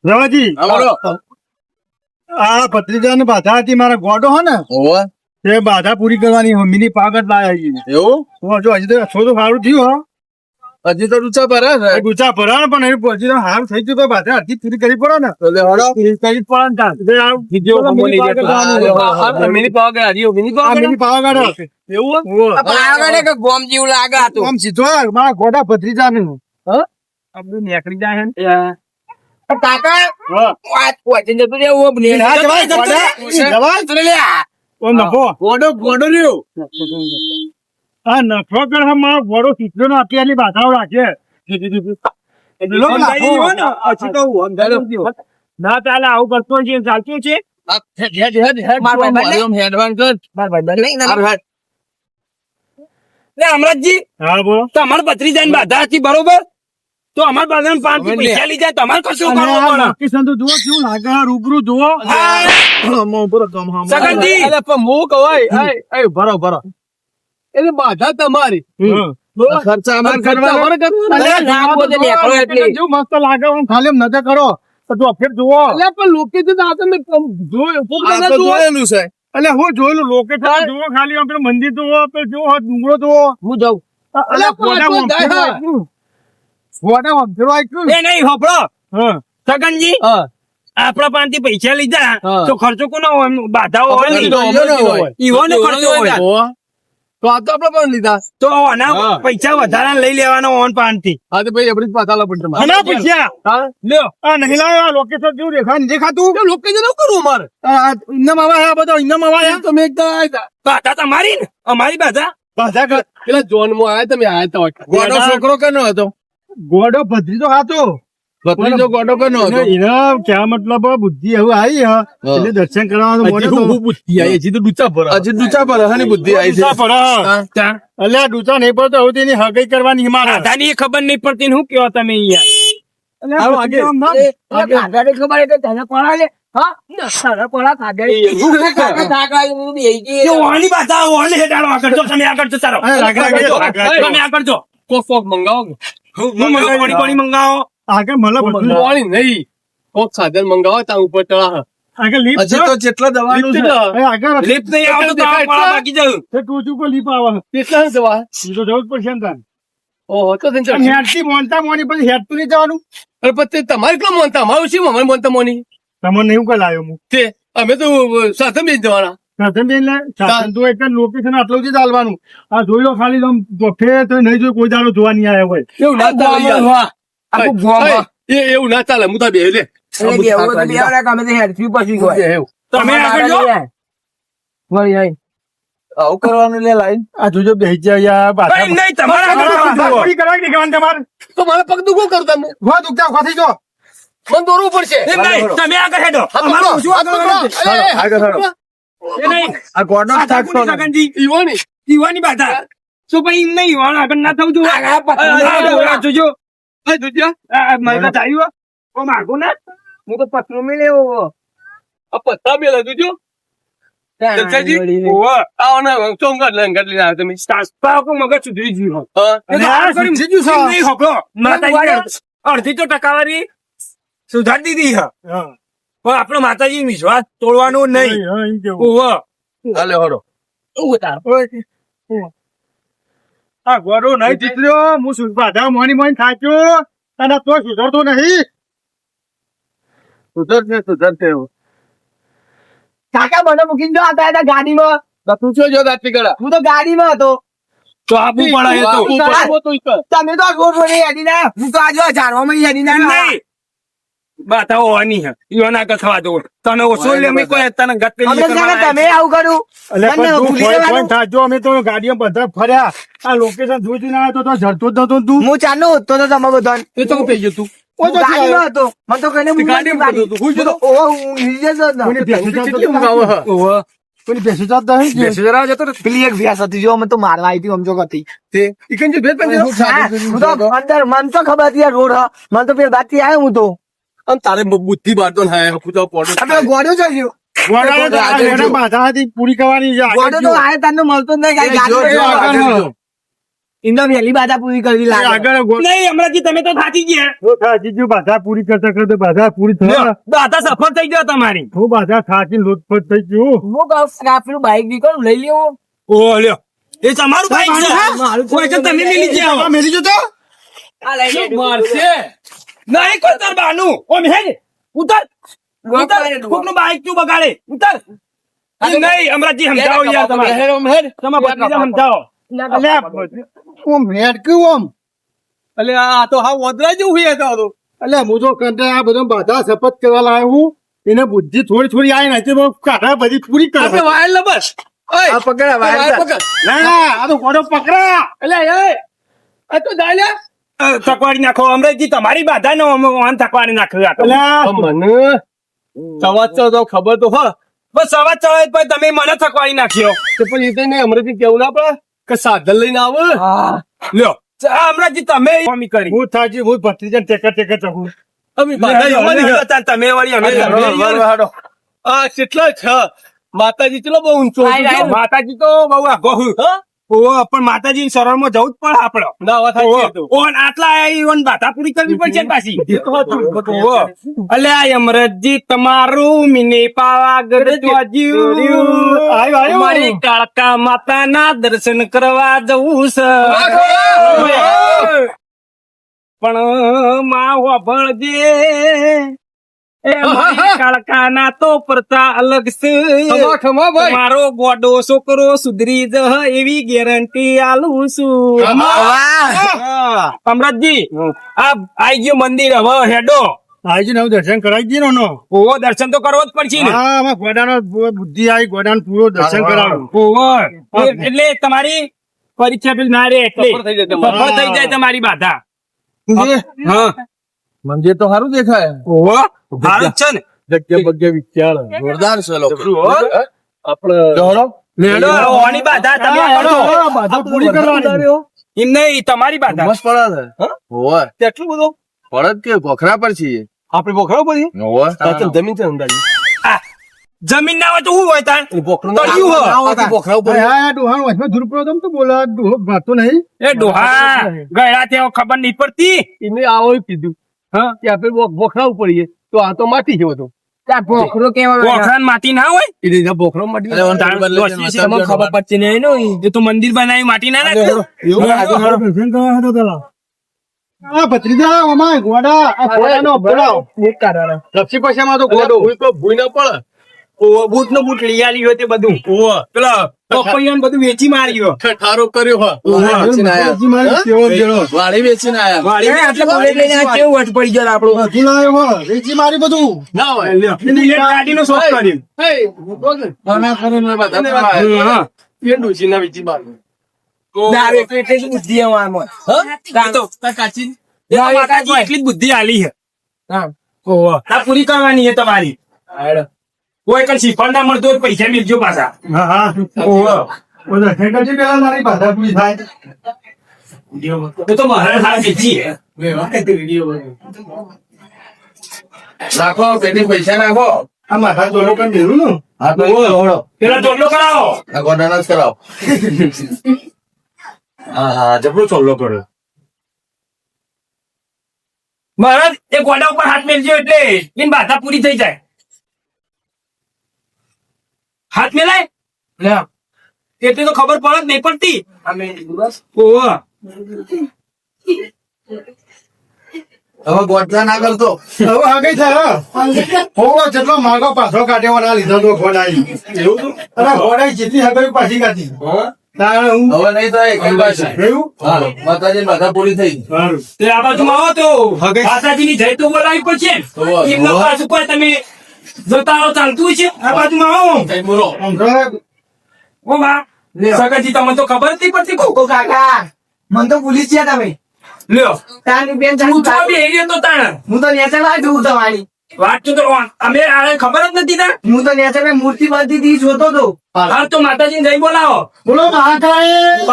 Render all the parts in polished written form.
રવાજી આ ભત્રીજા ને બાધા હતી મારા ગોડો હો ને તે બાધા પૂરી કરવાની મિની પાગત લાયા છે એવું જો હજી તો થોડું સારું થયું હો હજી તો ઊંચા પર ગુચા ભરા ને પણ હજી તો હારું થઈ ગયું તો બાધા હજી પૂરી કરી પડે ને કરી જ પડે ને મિની પાવાગઢ મિની પાવાગઢ એવું પાવાગઢ ગોમ જેવું લાગે આ તો આમ સીધો મારા ગોડા ભત્રીજા ને આપણું નીકળી જાય ને કાકા વાત પહોંચી જતું રહેવું બ્લેડ ગોડો રહ્યો હા નખો કર મારો ગોડો ચીટલો નો અત્યારની બાધાઓ રાખે ના ચાલે આવું કરતો છે ચાલતું છે અમરતજી હા બોલો તમારા ભત્રીજાની બાધા હતી બરોબર તો અમારા બાધા 5 પૈસા લઈ જાય તમારે કશું કરવું પડે કિશન તો જુઓ કેવું લાગે રૂબરૂ જુઓ સગનજી ભરો એટલે બાધા તમારી ખર્ચા અમારે કરવાનો જેવું મસ્ત લાગે ખાલી એમ નજર કરો તો ફેર જુઓ પણ લોકો જોયેલું છે એટલે હું જોયેલું લોકેશન જુઓ ખાલી આપણે મંદિર જુઓ જુઓ ડુંગરો જુઓ હું જાઉં એ નહીં હોપડો સગનજી આપડા પાંચથી પૈસા લીધા તો ખર્ચો કોનો બાધાઓ હોય ને ઈવો ને ખર્ચો હોય તો આ તો આપડે પણ લીધા તો આના પૈસા વધારા લઈ લેવાનો ઓન પાંચથી હા તો ભાઈ આપડે પાછા પડશે આના પૈસા લ્યો આ નહીં લાવ્યો લોકેશન જેવું દેખાતું લોકેશન શું કરવું અમારે ઇન્નામ આવા બધા ઇન્નામ આવા તમે એકદમ આવ્યા બાધા તમારી ને અમારી બાધા બાધા પેલા જોન માં આવ્યા તમે આવ્યા હતા ગોડો છોકરો કેનો હતો ગોડો ભત્રીજો હતો ભત્રીજો ગોડો કેનો હતો એના ક્યાં મતલબ બુદ્ધિ હવે આવી હ એટલે દર્શન કરવાનું મોડું બુદ્ધિ આવી હજી તો ડૂચા પર હજી ડૂચા પર હની બુદ્ધિ આવી છે એટલે આ ડૂચા નહીં પડતો હવે તેની હગાઈ કરવાની મારે બાધાની ખબર નહીં પડતી હું કયો તમે કોક મંગાવો મંગાવો આગળ મળે બધું પાણી નહીં કોક સાધન મંગાવો ત્યાં ઉપર ચડા આગળ લીપ હજી તો જેટલા દવાનું છે આગળ લીપ નહીં આવતો તો બાકી જાઉં ટોચ ઉપર લીપ આવે કેટલા જવા એ તો જવું જ પડશે ને તાન ઓહો તો હેડથી મોનતા મોની પછી હેડતું નહીં જવાનું અરે પછી તમારે કેમ મોનતા અમારું શું અમારે મોનતા મોની તમને નહીં કઈ લાવ્યો હું તે અમે તો સાથે બેન જવાના સાધન બેન સાધન તો એક લોકેશન આટલું જ ચાલવાનું આ જોઈ લો ખાલી ફેર તો નહીં જોયું કોઈ દાડો જોવા નહીં આવ્યો હોય એવું ના ચાલે એવું ના ચાલે હું તો બે લે તમે આગળ જો આવું કરવાનું લે લાઈન આ જોજો બેસી જાય નહીં તમારે તમારે તો મારે પગ દુખો કરતા ઉભા દુખતા ઉભા થઈ જાઓ મને દોરવું પડશે તમે આગળ હેડો આ ગોડો ઈવાની બાધા તો ભાઈ એમ નહીં ઈવાન આગળ ના થવું જોજો મારા આવ્યું માગો ના હું તો પથરો મેં લેવો આ પત્તા મેલા તુજો મગજ સુધરી ગયું અડધી તો ટકાવારી સુધારી દીધી હ પણ આપણો માતાજી વિશ્વાસ તોડવાનો નહીં આ ગોડો નહીં જીત્યો હું બાધા મોની મોની થાક્યો અને તો સુધરતો નહીં સુધરશે કાકા મને મૂકીને જો હતા ગાડીમાં તું શું જો દાંત પીકડા હું તો ગાડીમાં હતો તો આપવું પડે તમે તો રોડ રોડ હેડી ના હું તો આજે ઝાડવામાં હેડી ના નહીં બાતા હોવાની હે ઈઓ ના કથવા દો તને ઓછો લે મે કોઈ તને ગત પેલી તમે આવું કરું જો અમે તો ગાડીમાં બધા ફર્યા આ લોકેશન જોઈ ના તો જડતો જ નતો તું હું ચાલો તો તમે બધા એ તો થઈ ગયું તું ગાડીમાં હતો મને તો કઈને ગાડીમાં પેલી ભેંસો ચાલતા પેલી એક ભેંસ હતી જો અમે તો મારવા આવી હતી સમજો હતી અંદર મને તો ખબર હતી રોડ હ મને તો પેલા બાકી આવ્યો હું તો તારે બુદ્ધિ બારતો ગોડો જજો બાધા હતી પૂરી કરવાની ગોડો તો આ તને મળતો જ નહીં ઇન્દો વહેલી બાધા પૂરી કરી લાગે આગળ નહીં હમણાંથી તમે તો થાકી ગયા થાકી ગયો બાધા પૂરી કરતા કરતા બાધા પૂરી થઈ લ્યો, દાદા સફળ થઈ ગયો તમારી હું બાધા થાકી લોટપોટ થઈ ગયું હું કહું પેલું બાઈક નીકળ લઈ લેવું ઓ લ્યો એ તમારું બાઈક છે કોઈ કે તમે મેલી ગયા મેરી જો તો આ લઈ લે મારશે નહીં કોઈ તાર બાનું ઓ મેં ઉતર ઉતર કોકનું બાઈક તું બગાડે ઉતર એ નહીં હમણાંથી સમજાવો યાર તમારે તમારા ભત્રીજાને સમજાવો ઓમ હેડ કે ઓમ અલે આ તો હા વદરા જેવું છે તો એટલે હું તો કંટાળે આ બધો બાધા શપથ કરવા લાવ્યો હું એને બુદ્ધિ થોડી થોડી આવી નથી કાઢા બધી પૂરી આપણે કરે વાયર લે બસ ઓય આ પકડા વાયર પકડ ના આ તો ગોડો પકડા અલે એ આ તો દાલે થકવાડી નાખો અમરેજી તમારી બાધા નો વાહન થકવાડી નાખ્યું આ તો. એટલે મને સમાચાર તો ખબર તો હા બસ સવા ચડે પછી તમે મને થકવાડી નાખ્યો તો પછી તે ને અમરેથી કેવું ના પડે કે સાધન લઈને આવો લ્યો અમરેજી તમે મમ્મી કરી હું થાજી હું ભત્રીજા ટેકા ટેકા ચકું અમે બાધા જવાની છે. તમે વળી અમે આ કેટલા છે માતાજી ચલો બહુ ઊંચો માતાજી તો બહુ આગો હા ઓહો પણ માતાજી શરણ માં જવું જ પડે આપડે ના વાત સાચી તો ઓન આટલા ઈવન બાધા પૂરી કરવી પડશે ને પાછી ઓહો. અલ્યા યમરજી તમારું મિની પાવાગઢ જોજ્યું આયો, આયો. મારી કાળકા માતાના દર્શન કરવા જવું છે પણ માં વાભળજે એ મારી કાળકાના તો પરતા અલગ છે ખમા ખમા ભાઈ મારો ગોડો છોકરો સુધરી જહ એવી ગેરંટી આલું છું અમરતજી આ આઈ ગયો મંદિર હવે હેડો આજી નવ દર્શન કરાવી દીધો નો ઓહો દર્શન તો કરવો જ પડશે ને હા આમાં ગોડાનો બુદ્ધિ આવી ગોડાનો પૂરો દર્શન કરાવ્યું ઓહો એટલે તમારી પરીક્ષા પેલી ના રે એટલે સફળ થઈ જાય તમારી. સફળ થઈ જાય તમારી બાધા હા મંદિર તો સારું દેખાય ઓહો સારું જ છે ને જગ્યા બગ્યા વિચાર જોરદાર છે આપણે લેડો ઓની બાધા તમે કરો. બાધા પૂરી કરવાની એમ નહીં તમારી બાધા મસ્ત પડે છે હોવે કેટલું બધું પડત કે પોખરા પર છીએ આપણે બોખરો પછી હોવે સાચમ જમીન છે અંદાજી આ, જમીન ના હોય તો શું હોય તાર બોખરો તળિયું હોય. બોખરા ઉપર હા ડોહાણ વચમાં ધૂળપડો તમ તો બોલા ડોહો ભાતો નહીં એ ડોહા ગયડા ત્યાં ખબર નહીં પડતી એને આવો કીધું હા કે આપણે બોખરા ઉપર પડીએ તો આ તો માટી છે બધું ભોખરો કેવા પોખરાન માટી ના હોય એટલે બોખરો માટી અરે ઓન તાળ બદલે છે, તમને ખબર પડતી નહીં ને એ તો મંદિર બનાવી માટી ના નાખે દર્શન કરવા હતો પેલા આ ભત્રીજા અમાય ગોડા આ ગોડાનો બોલાવ લક્ષી પૈસામાં તો ગોડો ભૂઈ ના પડે બૂટ નો બૂટ લઈ આલી હોય તે બધું પેલા પપૈયા બધું વેચી માર્યો ઠારો કર્યો હા વેચીને આયા. હજી મારી સેવો જેડો વાળી વેચીને આયા કેવું વટ પડી ગયો આપણું બધું લાવ્યો હો વેચી મારી બધું ના હોય ગાડીનો શોખ કર્યો નાના કરીને બધા તમારા હા. એ ડોસી ના વીચી બાર દારૂ એટલે એટલી જ બુદ્ધિ અમારમાં. આ તો કાચી એ તો માતાજી એટલી જ બુદ્ધિ આલી છે હા. ઓહો. આ પૂરી કરવાની છે તમારી કોઈ કઈ શીખવા ના મળતો હોય તો પૈસા મિલજો પાછા હા હા ઓહો. બધા ઠેકાજી પેલા મારી બાધા પૂરી થાય એ તો મારે હાલ વેચી છે નાખો પેટી પૈસા નાખો આ માથા જોડો કઈ મેળું ને હા તો હોળો પેલા ચોટલો કરાવો આ ગોડાના જ કરાવો હા હા જબરો ચોલ્લો કર્યો મહારાજ એ ગોડા ઉપર હાથ મેલજો એટલે એની બાધા પૂરી થઈ જાય હાથ મેલાય લે એટલે તો ખબર પડે જ નહીં પડતી ઓહો. હવે ગોટલા ના કરતો હવે આગળ થાય હોવો જેટલો માગો પાછો કાઢ્યો ના લીધો તો ઘોડાઈ એવું તો અરે ઘોડાઈ જેટલી હગરી પાછી કાઢી તારે હું હવે નહીં થાય કઈ પાસે એવું હા માતાજી માથા પૂરી થઈ સારું તે આ બાજુમાં આવો તો માતાજીની જય તો બોલાવી પડશે હોવે. એમના પાછું કોઈ તમે જોતા રહો ચાલતું છે આ બાજુમાં આવો કઈ બોલો આમ તો ઓ બા સગતજી તમને તો ખબર જ નહીં પડતી કો ઓ કાકા મને તો ભૂલી જ ગયા તમે લ્યો તારી બેન હું તો બે એરિયા તો તાણ હું તો નેચર માં જોઉં તમારી વાત તો અમે આને ખબર જ નથી તાણ હું તો નેચર માં મૂર્તિ બનતી હતી જોતો તો હા તો માતાજીને જય બોલાવો બોલો મહાકાળી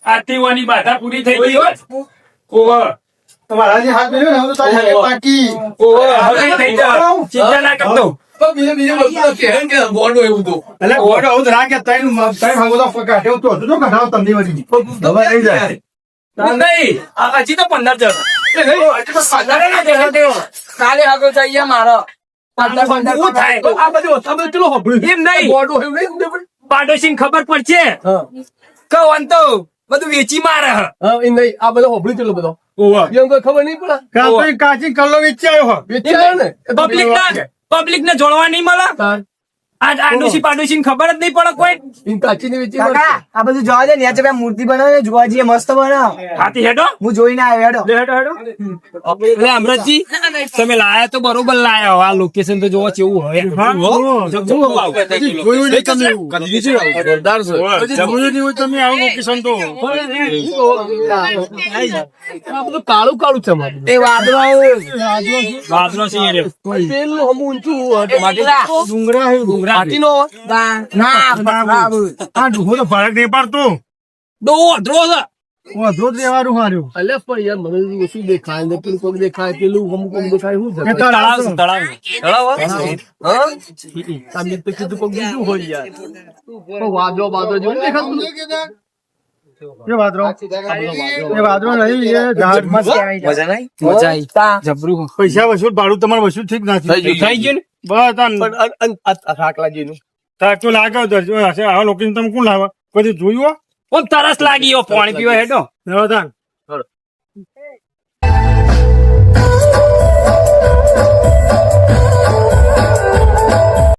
આરતીઓની બાધા પૂરી થઈ ગઈ હોત ઓહો. તમારા જે હાથ મેળ્યો ને હવે તો તારી હાથે પાકી ઓહો, હવે થઈ જાવ. ચિંતા ના કરતો પણ બીજે વસ્તુ કે કે ગોડો એવું તો એટલે ગોડો આવું જ રાખે ત્રણ ભાગો તો કાઢ્યો તો હજુ તો કઢાવ તમને વળી દવા લઈ જાય નહીં આ હજી તો 15 જણ કાલે આગળ જઈએ મારો શું થાય આ બધું તમે ચલો હોભળ્યું એમ નહીં ગોડો એવું નહીં પણ પાડોશીને ખબર પડશે હા કવન તો બધું વેચી મારે હ. હા એ નહીં આ બધો હોભળ્યું ચલો બધો ઓવા એમ કોઈ ખબર નહીં પડે કાચી કાચી કલ્લો વેચી આવ્યો હો વેચાય ને પબ્લિક ને જોડવા નહીં મળે તાર આ આડોશી પાડોશી ખબર જ નહીં પડે કોઈ ઇન કાચીની વેચી કાકા આ બધું જોવા દે ને યાર પેલા મૂર્તિ બનાવે જોવા જઈએ મસ્ત બનાવ હાથી હેડો હું જોઈને આવ્યો હેડો એટલે અમરતજી તમે લાયા તો બરોબર લાયા હો. આ લોકેશન તો જોવા કેવું હોય જોયું નહીં તમે એવું. જોરદાર છે જોયું નહીં હોય તમે આવું લોકેશન તો આ બધું કાળું કાળું છે મારું એ વાદળો વાદળો છે એ રહ્યો. પેલું હમ ઊંચું ડુંગરા હે ડુંગરા હાથીનો ના આ ડુંગરો તો ફરક નહીં પડતો ડો અધરો છે. વધુ જ લેવાનું હાર્યું અલ્યા પણ યાર મને ઓછું દેખાય ને પેલું કોક દેખાય પેલું અમુક કોક દેખાય શું એ છે તળાવ છે, તળાવ છે. હા તમે તો કીધું કોક બીજું હોય યાર તો વાદળો વાદળો જેવું નહીં દેખાતું એ વાદરો નહીં એ ઝાડ મજા આવી જબરું પૈસા વસૂલ ભાડું તમારે વસૂલ ઠીક નથી થઈ ગયું ને બસ આમ પણ રાકલાજીનું તાર તો લાગે તો જો હશે આવા લોકેશન તમે કોણ લાવે કોઈ જોયું હો? ઓમ તરસ લાગી હો, પાણી પીવા હેડો લેવા તાન.